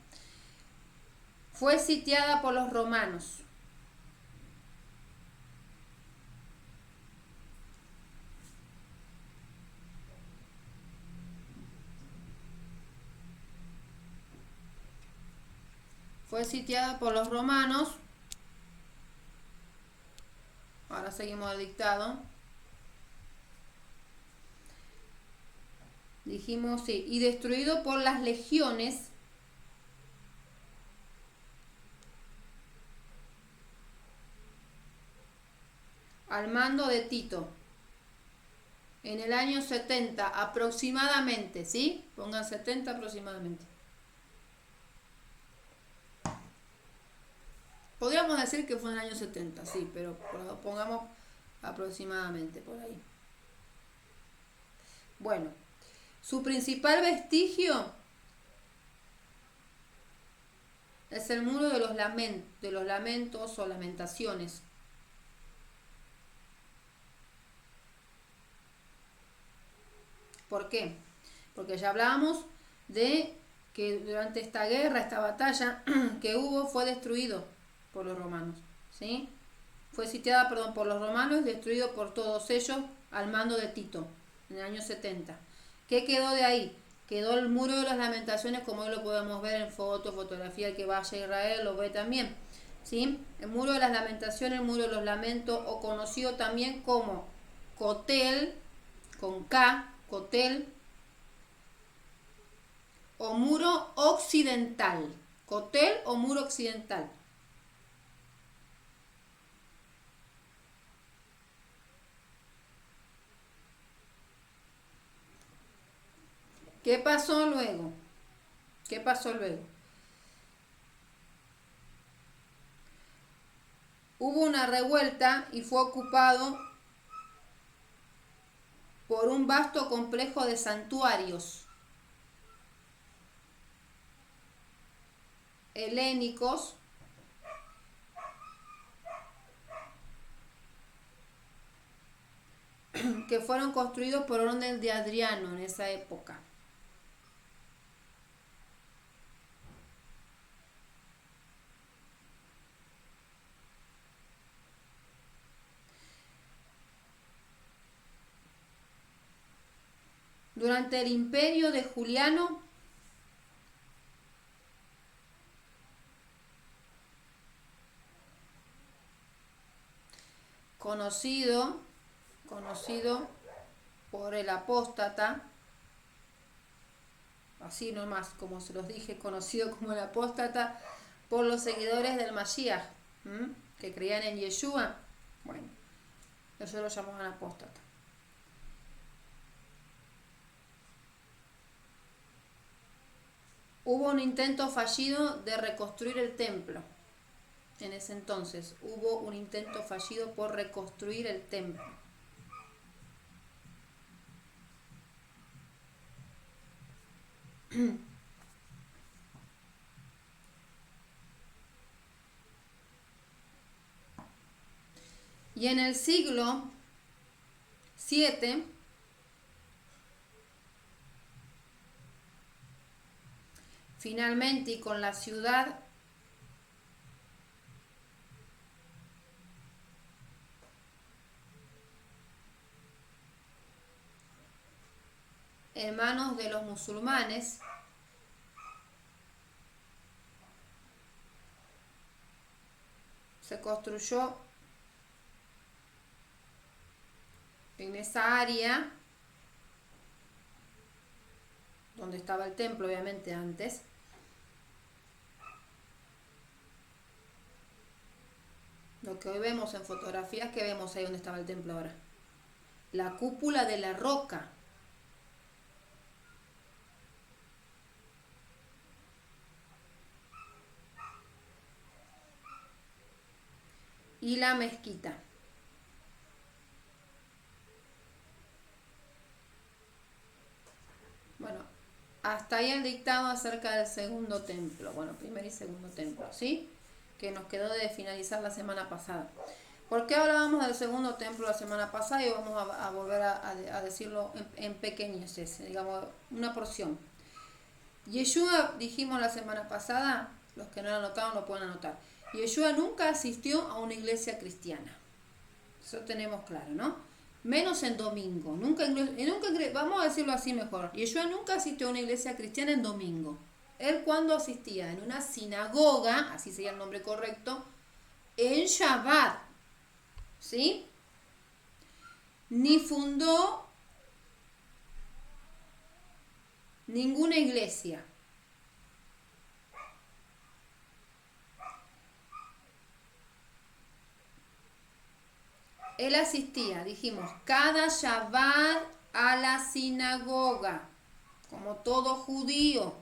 fue sitiada por los romanos. Fue sitiada por los romanos. Ahora seguimos el dictado. Dijimos, sí, y destruido por las legiones al mando de Tito en el año 70 aproximadamente, ¿sí? Pongan 70 aproximadamente. Podríamos decir que fue en el año 70, sí, pero pongamos aproximadamente por ahí. Bueno, su principal vestigio es el muro de los lamentos o lamentaciones. ¿Por qué? Porque ya hablábamos de que durante esta guerra, esta batalla que hubo, fue destruido por los romanos, ¿sí? Fue sitiada, por los romanos y destruido por todos ellos al mando de Tito en el año 70. ¿Qué quedó de ahí? Quedó el muro de las lamentaciones, como hoy lo podemos ver en fotografía, el que vaya a Israel lo ve también, ¿sí? El muro de las lamentaciones, el muro de los lamentos, o conocido también como Kotel, con K, Kotel, o muro occidental. Kotel o muro occidental. ¿Qué pasó luego? ¿Qué pasó luego? Hubo una revuelta y fue ocupado por un vasto complejo de santuarios. helénicos que fueron construidos por orden de Adriano en esa época. Durante el imperio de Juliano, conocido por el apóstata, así nomás como se los dije, conocido como el apóstata por los seguidores del Mashiach, que creían en Yeshua. Bueno, ellos lo llamaban apóstata. Hubo un intento fallido de reconstruir el templo. En ese entonces hubo un intento fallido por reconstruir el templo. Y en el siglo VII, finalmente, y con la ciudad en manos de los musulmanes, se construyó en esa área donde estaba el templo, obviamente antes, lo que hoy vemos en fotografías, que vemos ahí donde estaba el templo ahora, la cúpula de la roca. Y la mezquita. Bueno, hasta ahí el dictado acerca del segundo templo. Bueno, primer y segundo templo, ¿sí? Que nos quedó de finalizar la semana pasada. ¿Por qué hablábamos del segundo templo la semana pasada? Y vamos a volver a decirlo en pequeñeces, digamos, una porción. Yeshua, dijimos la semana pasada, los que no lo anotaron lo pueden anotar. Yeshua nunca asistió a una iglesia cristiana. Eso tenemos claro, ¿no? Menos en domingo. Vamos a decirlo así mejor. Yeshua nunca asistió a una iglesia cristiana en domingo. Él cuando asistía en una sinagoga, así sería el nombre correcto, en Shabbat, ¿sí? Ni fundó ninguna iglesia. Él asistía, dijimos, cada Shabbat a la sinagoga, como todo judío.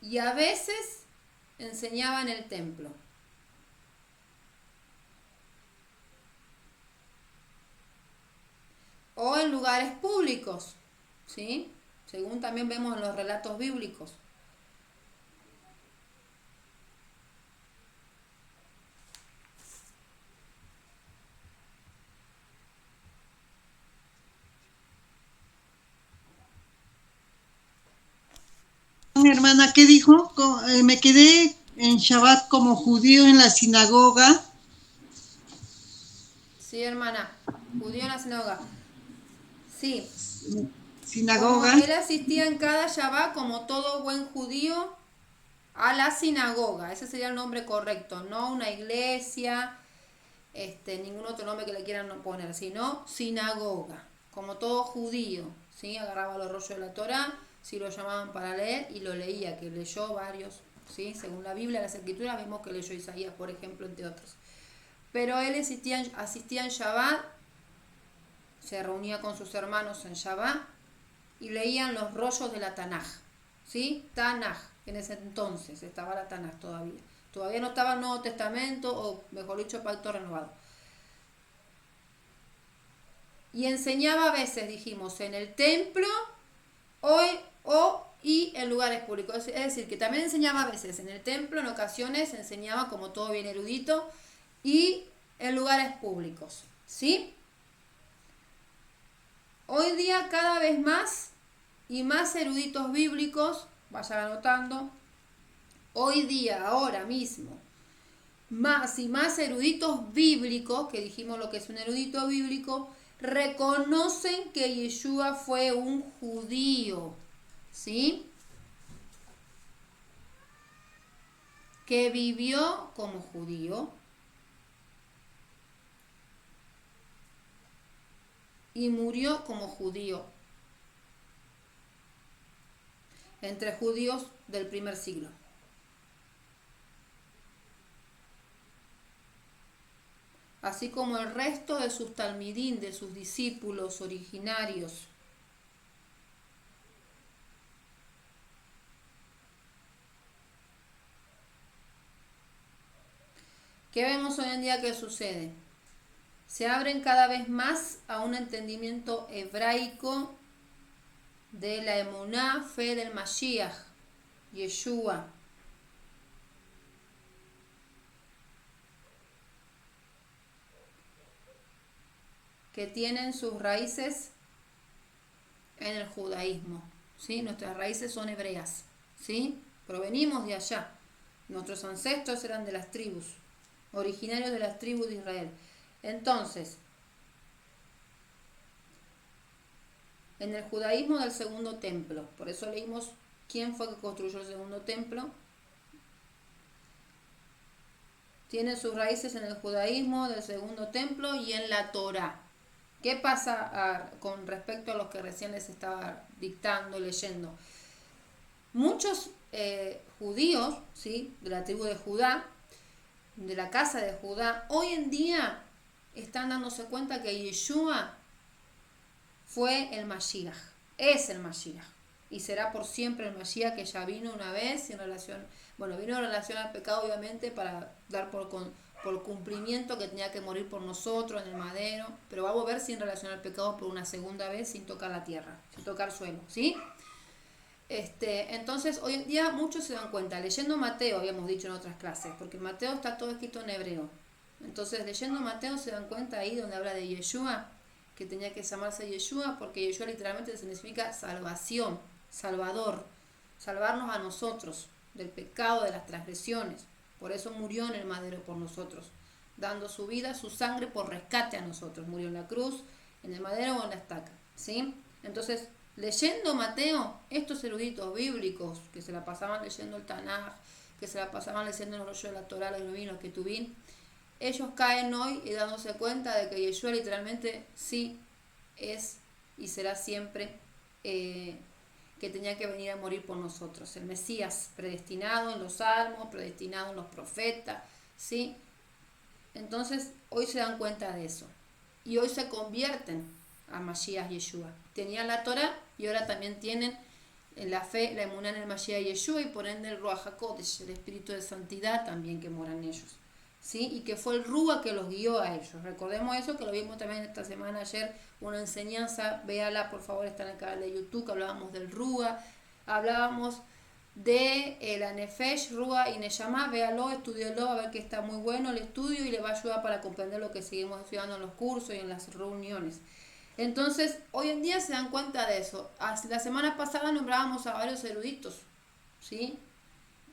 Y a veces enseñaba en el templo. O en lugares públicos, ¿sí? Según también vemos en los relatos bíblicos. Hermana, ¿qué dijo? Me quedé en Shabbat como judío en la sinagoga. Sí, hermana, judío en la sinagoga. Sí. Sinagoga. Como él asistía en cada Shabbat, como todo buen judío, a la sinagoga. Ese sería el nombre correcto, no una iglesia, ningún otro nombre que le quieran poner, sino sinagoga, como todo judío, ¿sí? Agarraba los rollos de la Torá, si lo llamaban para leer, y lo leía, que leyó varios, ¿sí? Según la Biblia, las Escrituras, vemos que leyó Isaías, por ejemplo, entre otros. Pero él asistía en Shabbat, se reunía con sus hermanos en Shabbat, y leían los rollos de la Tanaj, ¿sí? Tanaj, en ese entonces estaba la Tanaj todavía. Todavía no estaba el Nuevo Testamento, o mejor dicho, el Pacto Renovado. Y enseñaba a veces, dijimos, en el templo en lugares públicos. Es decir, que también enseñaba a veces en el templo, en ocasiones enseñaba como todo bien erudito, y en lugares públicos, ¿sí? Hoy día cada vez más y más eruditos bíblicos, vayan anotando, hoy día, ahora mismo, más y más eruditos bíblicos, que dijimos lo que es un erudito bíblico, reconocen que Yeshua fue un judío, ¿sí? Que vivió como judío y murió como judío entre judíos del primer siglo. Así como el resto de sus talmidín, de sus discípulos originarios. ¿Qué vemos hoy en día que sucede? Se abren cada vez más a un entendimiento hebraico de la emuná, fe del Mashiach, Yeshua. Que tienen sus raíces en el judaísmo, ¿sí? Nuestras raíces son hebreas, ¿sí? Provenimos de allá. Nuestros ancestros eran de las tribus, originarios de las tribus de Israel. Entonces, en el judaísmo del segundo templo, por eso leímos quién fue que construyó el segundo templo, tiene sus raíces en el judaísmo del segundo templo y en la Torá. ¿Qué pasa con respecto a los que recién les estaba dictando, leyendo? Muchos judíos, ¿sí?, de la tribu de Judá, de la casa de Judá, hoy en día están dándose cuenta que Yeshua fue el Mashiach, es el Mashiach, y será por siempre el Mashiach, que ya vino una vez en relación, bueno, vino en relación al pecado, obviamente, para dar por cumplimiento que tenía que morir por nosotros en el madero, pero va a volver sin relación al pecado por una segunda vez, sin tocar la tierra, sin tocar suelo, ¿sí? Entonces, hoy en día muchos se dan cuenta, leyendo Mateo, habíamos dicho en otras clases, porque Mateo está todo escrito en hebreo. Entonces, leyendo Mateo se dan cuenta ahí donde habla de Yeshua, que tenía que llamarse Yeshua, porque Yeshua literalmente significa salvación, salvador, salvarnos a nosotros del pecado, de las transgresiones. Por eso murió en el madero por nosotros, dando su vida, su sangre por rescate a nosotros. Murió en la cruz, en el madero o en la estaca, ¿sí? Entonces, leyendo Mateo, estos eruditos bíblicos que se la pasaban leyendo el Tanaj, que se la pasaban leyendo el rollo de la Torá, los Nevi'im, los Ketuvim, ellos caen hoy y dándose cuenta de que Yeshua literalmente sí es y será siempre que tenía que venir a morir por nosotros. El Mesías predestinado en los salmos, predestinado en los profetas, ¿sí? Entonces hoy se dan cuenta de eso y hoy se convierten a Mashiach Yeshua. Tenían la Torá y ahora también tienen la fe, la emuná en el Mashiach Yeshua, y por ende el Ruach HaKodesh, el espíritu de santidad también que mora en ellos, ¿sí? Y que fue el Rúa que los guió a ellos. Recordemos eso, que lo vimos también esta semana, ayer, una enseñanza, véala por favor, está en el canal de YouTube, que hablábamos del Rúa, hablábamos de la Nefesh, Rúa y Neyamá, véalo, estudialo, a ver que está muy bueno el estudio y le va a ayudar para comprender lo que seguimos estudiando en los cursos y en las reuniones. Entonces, hoy en día se dan cuenta de eso. La semana pasada nombrábamos a varios eruditos, ¿sí?,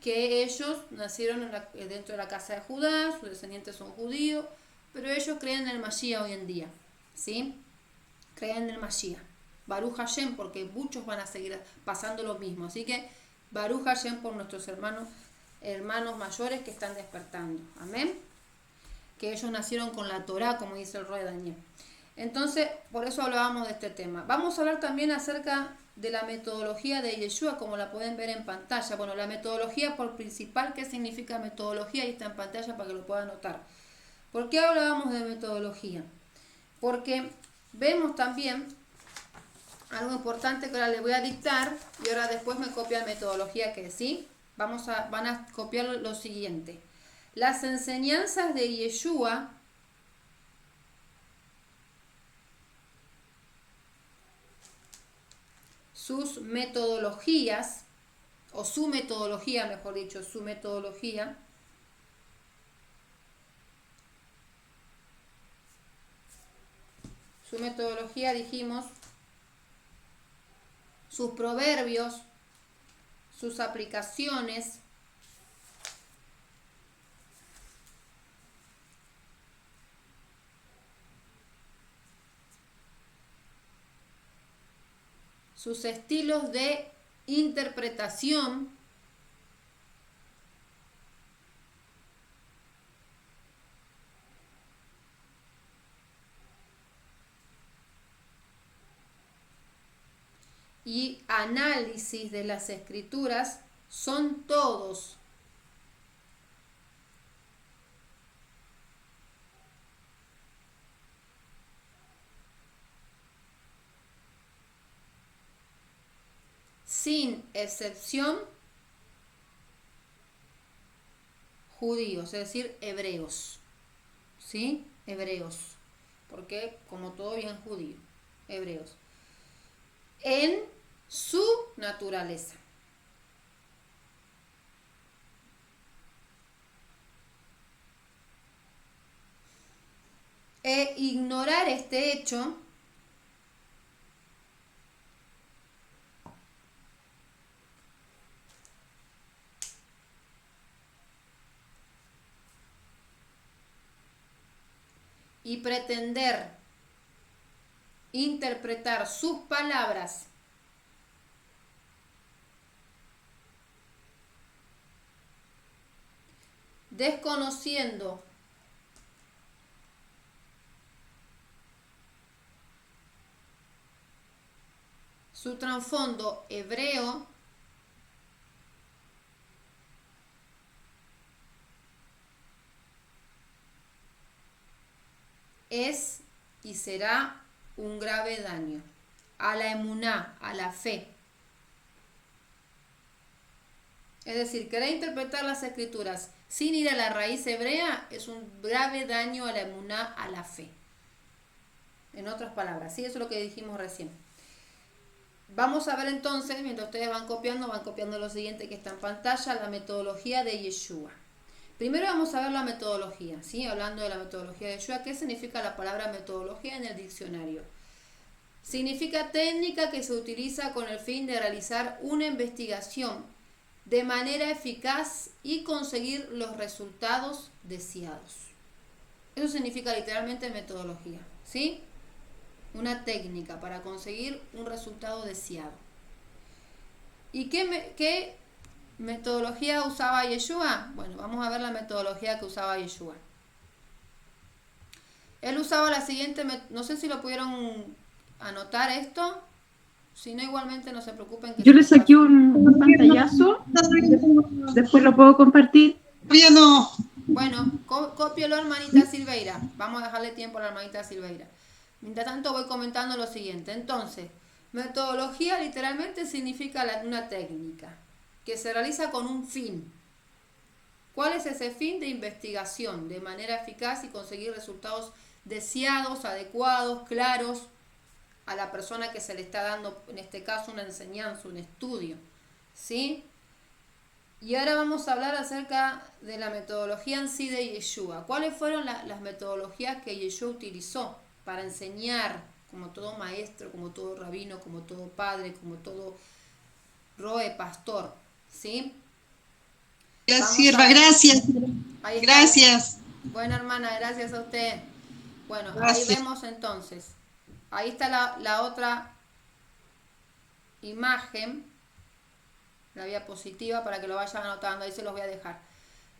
que ellos nacieron dentro de la casa de Judá, sus descendientes son judíos, pero ellos creen en el Mashiach hoy en día, ¿sí? Creen en el Mashiach. Baruch Hashem, porque muchos van a seguir pasando lo mismo. Así que Baruch Hashem por nuestros hermanos mayores que están despertando. Amén. Que ellos nacieron con la Torá, como dice el Roe Daniel. Entonces, por eso hablábamos de este tema. Vamos a hablar también acerca de la metodología de Yeshua, como la pueden ver en pantalla. Bueno, la metodología por principal, ¿qué significa metodología? Ahí está en pantalla para que lo puedan notar. ¿Por qué hablábamos de metodología? Porque vemos también algo importante que ahora les voy a dictar, y ahora después me copian metodología, que sí, van a copiar lo siguiente. Las enseñanzas de Yeshua sus metodologías o su metodología, mejor dicho, su metodología. Su metodología, dijimos, sus proverbios, sus aplicaciones, sus estilos de interpretación, y análisis de las escrituras son todos sin excepción judíos, es decir, hebreos, ¿sí? Hebreos, porque como todo bien judío, hebreos, en su naturaleza. E ignorar este hecho y pretender interpretar sus palabras desconociendo su trasfondo hebreo es y será un grave daño a la emuná, a la fe. Es decir, querer interpretar las escrituras sin ir a la raíz hebrea es un grave daño a la emuná, a la fe. En otras palabras, ¿sí? Eso es lo que dijimos recién. Vamos a ver entonces, mientras ustedes van copiando lo siguiente que está en pantalla, la metodología de Yeshua. Primero vamos a ver la metodología, ¿sí? Hablando de la metodología de Yeshua, ¿qué significa la palabra metodología en el diccionario? Significa técnica que se utiliza con el fin de realizar una investigación de manera eficaz y conseguir los resultados deseados. Eso significa literalmente metodología, ¿sí? Una técnica para conseguir un resultado deseado. ¿Y qué metodología usaba Yeshua? Bueno, vamos a ver la metodología que usaba Yeshua. Él usaba la siguiente, no sé si lo pudieron anotar esto, si no igualmente no se preocupen. Que yo le saqué un pantallazo, después lo puedo compartir. Todavía no. Bueno, cópielo, hermanita Silveira. Vamos a dejarle tiempo a la hermanita Silveira. Mientras tanto voy comentando lo siguiente. Entonces, metodología literalmente significa una técnica que se realiza con un fin. ¿Cuál es ese fin? De investigación, de manera eficaz y conseguir resultados deseados, adecuados, claros a la persona que se le está dando, en este caso, una enseñanza, un estudio, ¿sí? Y ahora vamos a hablar acerca de la metodología en sí de Yeshua. ¿Cuáles fueron las metodologías que Yeshua utilizó para enseñar, como todo maestro, como todo rabino, como todo padre, como todo roe, pastor, ¿sí? Sierva, gracias. Gracias. Bueno, hermana, gracias a usted. Bueno, Gracias. ahí vemos entonces. Ahí está la otra imagen, la diapositiva, para que lo vayan anotando. Ahí se los voy a dejar.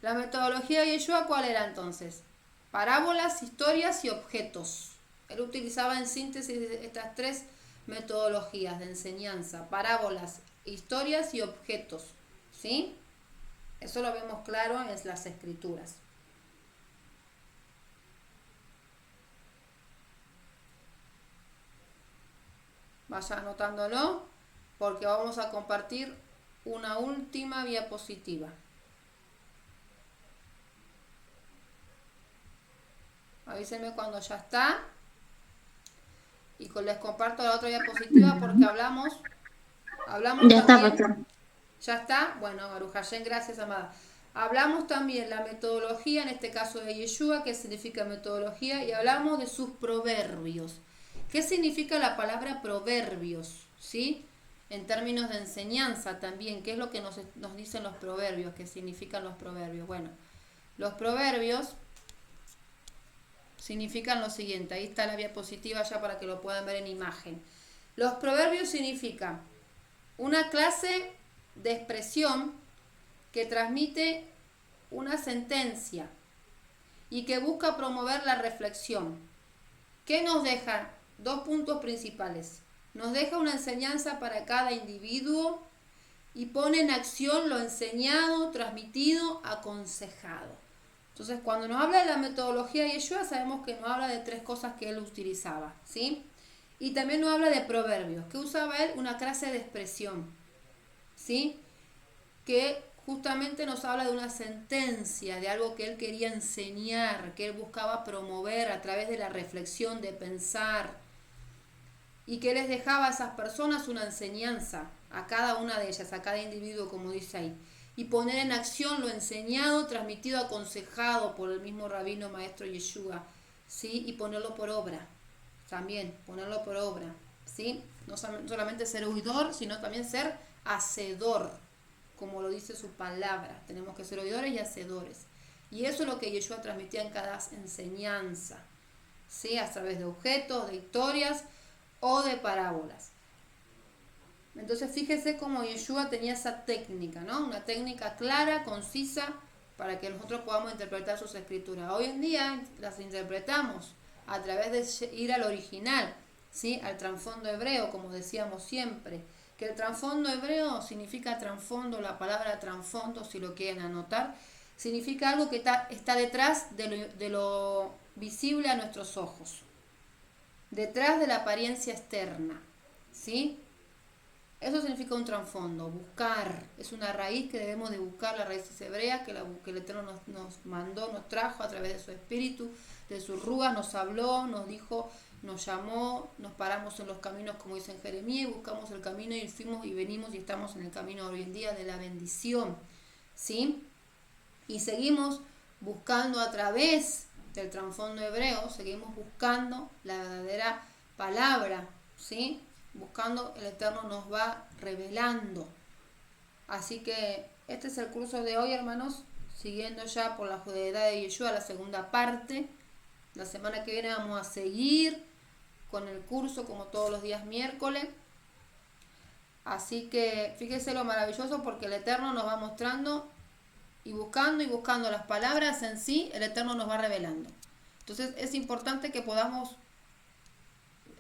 La metodología de Yeshua, ¿cuál era entonces? Parábolas, historias y objetos. Él utilizaba en síntesis estas tres metodologías de enseñanza: parábolas, historias y objetos, ¿sí? Eso lo vemos claro en las escrituras. Vaya anotándolo, porque vamos a compartir una última diapositiva. Avísenme cuando ya está. Y les comparto la otra diapositiva porque hablamos Ya está, también. pastor. ¿Ya está? Bueno, Baruch Hashem, gracias, amada. Hablamos también la metodología, en este caso de Yeshua, qué significa metodología, y hablamos de sus proverbios. ¿Qué significa la palabra proverbios? ¿Sí? En términos de enseñanza también, ¿qué es lo que nos dicen los proverbios? ¿Qué significan los proverbios? Bueno, los proverbios significan lo siguiente. Ahí está la diapositiva ya para que lo puedan ver en imagen. Los proverbios significan una clase de expresión que transmite una sentencia y que busca promover la reflexión. ¿Qué nos deja? Dos puntos principales. Nos deja una enseñanza para cada individuo y pone en acción lo enseñado, transmitido, aconsejado. Entonces, cuando nos habla de la metodología de Yeshua, sabemos que nos habla de tres cosas que él utilizaba, ¿sí? Y también nos habla de proverbios. ¿Qué usaba él? Una clase de expresión, ¿sí? Que justamente nos habla de una sentencia, de algo que él quería enseñar, que él buscaba promover a través de la reflexión, de pensar, y que les dejaba a esas personas una enseñanza, a cada una de ellas, a cada individuo, como dice ahí, y poner en acción lo enseñado, transmitido, aconsejado por el mismo rabino maestro Yeshua, ¿sí? Y ponerlo por obra, también, ponerlo por obra, ¿sí? No solamente ser oidor, sino también ser hacedor, como lo dice su palabra. Tenemos que ser oidores y hacedores. Y eso es lo que Yeshua transmitía en cada enseñanza, ¿sí? A través de objetos, de historias o de parábolas. Entonces fíjese cómo Yeshua tenía esa técnica, ¿no? Una técnica clara, concisa, para que nosotros podamos interpretar sus escrituras. Hoy en día las interpretamos a través de ir al original, ¿sí? Al trasfondo hebreo, como decíamos siempre. Que el trasfondo hebreo significa trasfondo, la palabra trasfondo, si lo quieren anotar, significa algo que está detrás de lo visible a nuestros ojos, detrás de la apariencia externa, ¿sí? Eso significa un trasfondo, buscar, es una raíz que debemos de buscar, la raíz hebrea que el Eterno nos mandó, nos trajo a través de su espíritu, de su rúa, nos habló, nos dijo, nos llamó, nos paramos en los caminos como dice en Jeremías, y buscamos el camino y fuimos y venimos y estamos en el camino hoy en día de la bendición, ¿sí? Y seguimos buscando a través del trasfondo hebreo, seguimos buscando la verdadera palabra, ¿sí? Buscando, el Eterno nos va revelando. Así que este es el curso de hoy, hermanos, siguiendo ya por la judeidad de Yeshua, la segunda parte. La semana que viene vamos a seguir con el curso como todos los días miércoles. Así que fíjese lo maravilloso, porque el Eterno nos va mostrando y buscando las palabras en sí, el Eterno nos va revelando. Entonces es importante que podamos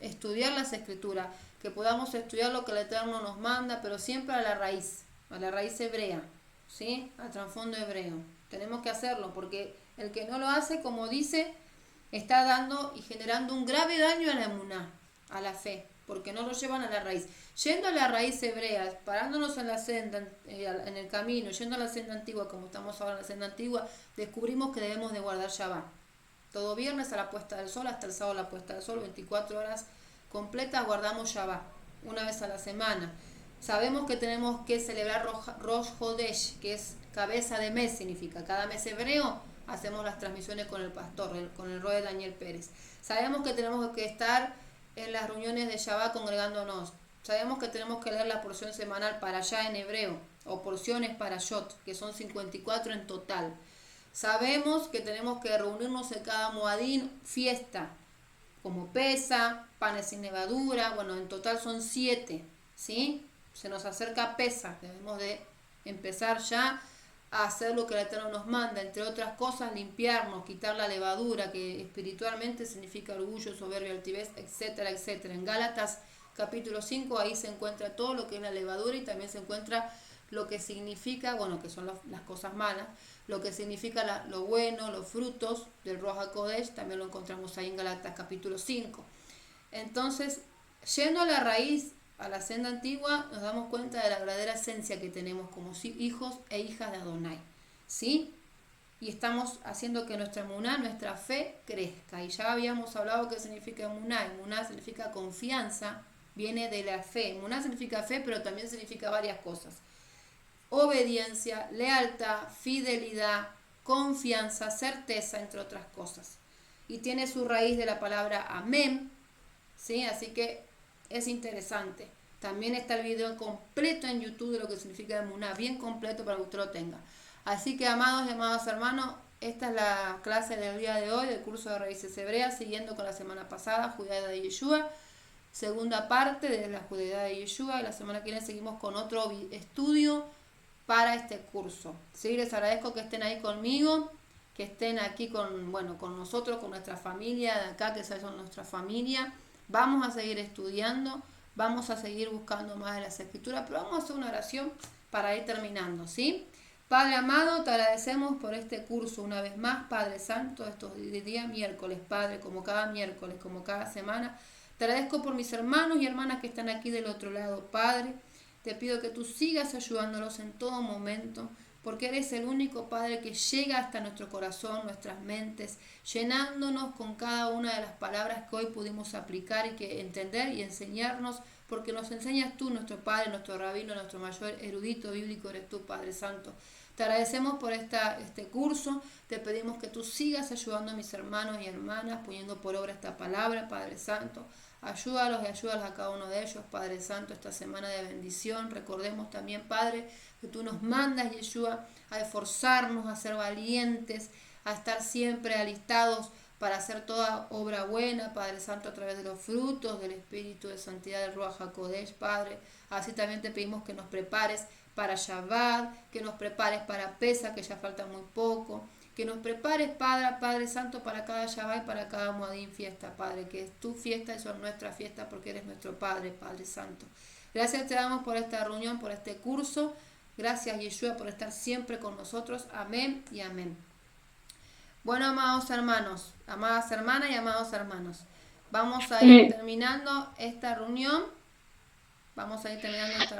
estudiar las escrituras, que podamos estudiar lo que el Eterno nos manda, pero siempre a la raíz hebrea, ¿sí? Al trasfondo hebreo. Tenemos que hacerlo, porque el que no lo hace, como dice, está dando y generando un grave daño a la emuná, a la fe, porque no lo llevan a la raíz. Yendo a la raíz hebrea, parándonos en la senda, en el camino, yendo a la senda antigua, como estamos ahora en la senda antigua, descubrimos que debemos de guardar Shabbat. Todo viernes a la puesta del sol, hasta el sábado a la puesta del sol, 24 horas completas guardamos Shabbat, una vez a la semana. Sabemos que tenemos que celebrar Rosh Hodesh, que es cabeza de mes, significa. Cada mes hebreo hacemos las transmisiones con el pastor, con el Roe Daniel Pérez. Sabemos que tenemos que estar en las reuniones de Shabbat congregándonos. Sabemos que tenemos que leer la porción semanal para allá en hebreo, o porciones para Shot, que son 54 en total. Sabemos que tenemos que reunirnos en cada Moadín, fiesta, como Pesa, panes sin levadura, bueno, en total son 7, ¿sí? Se nos acerca Pesa, debemos de empezar ya a hacer lo que el Eterno nos manda, entre otras cosas, limpiarnos, quitar la levadura, que espiritualmente significa orgullo, soberbia, altivez, etcétera, etcétera. En Gálatas capítulo 5, ahí se encuentra todo lo que es la levadura y también se encuentra lo que significa, bueno, que son las cosas malas, lo que significa lo bueno, los frutos del Ruach HaKodesh, también lo encontramos ahí en Gálatas capítulo 5. Entonces, yendo a la raíz, a la senda antigua, nos damos cuenta de la verdadera esencia que tenemos como hijos e hijas de Adonai, ¿sí? Y estamos haciendo que nuestra emuná, nuestra fe, crezca. Y ya habíamos hablado qué significa emuná. Emuná significa confianza, viene de la fe. Emuná significa fe, pero también significa varias cosas. obediencia, lealtad, fidelidad, confianza, certeza, entre otras cosas. Y tiene su raíz de la palabra amén, ¿sí? Así que es interesante. También está el video completo en YouTube de lo que significa emuná, bien completo para que usted lo tenga. Así que, amados y amadas hermanos, esta es la clase del día de hoy del curso de Raíces Hebreas, siguiendo con la semana pasada, Judeidad de Yeshua, segunda parte de la Judeidad de Yeshua, y la semana que viene seguimos con otro estudio para este curso. ¿Sí? Les agradezco que estén ahí conmigo, que estén aquí con nosotros, con nuestra familia de acá, que son nuestra familia. Vamos a seguir estudiando, vamos a seguir buscando más de las Escrituras, pero vamos a hacer una oración para ir terminando, ¿sí? Padre amado, te agradecemos por este curso una vez más, Padre Santo, estos días miércoles, Padre, como cada miércoles, como cada semana. Te agradezco por mis hermanos y hermanas que están aquí del otro lado, Padre. Te pido que tú sigas ayudándolos en todo momento, porque eres el único Padre que llega hasta nuestro corazón, nuestras mentes, llenándonos con cada una de las palabras que hoy pudimos aplicar y que entender y enseñarnos, porque nos enseñas tú, nuestro Padre, nuestro Rabino, nuestro mayor erudito bíblico, eres tú, Padre Santo. Te agradecemos por este curso, te pedimos que tú sigas ayudando a mis hermanos y hermanas, poniendo por obra esta palabra, Padre Santo. Ayúdalos y ayúdalos a cada uno de ellos, Padre Santo, esta semana de bendición. Recordemos también, Padre, que tú nos mandas, Yeshua, a esforzarnos, a ser valientes, a estar siempre alistados para hacer toda obra buena, Padre Santo, a través de los frutos del Espíritu de Santidad del Ruach HaKodesh, Padre. Así también te pedimos que nos prepares para Shabbat, que nos prepares para Pesa, que ya falta muy poco, que nos prepares, Padre Santo, para cada Shabbat y para cada Moadim fiesta, Padre, que es tu fiesta y son nuestra fiesta porque eres nuestro Padre Santo. Gracias te damos por esta reunión, por este curso. Gracias, Yeshua, por estar siempre con nosotros. Amén y amén. Bueno, amados hermanos, amadas hermanas y amados hermanos, vamos a ir terminando esta reunión. Vamos a ir terminando esta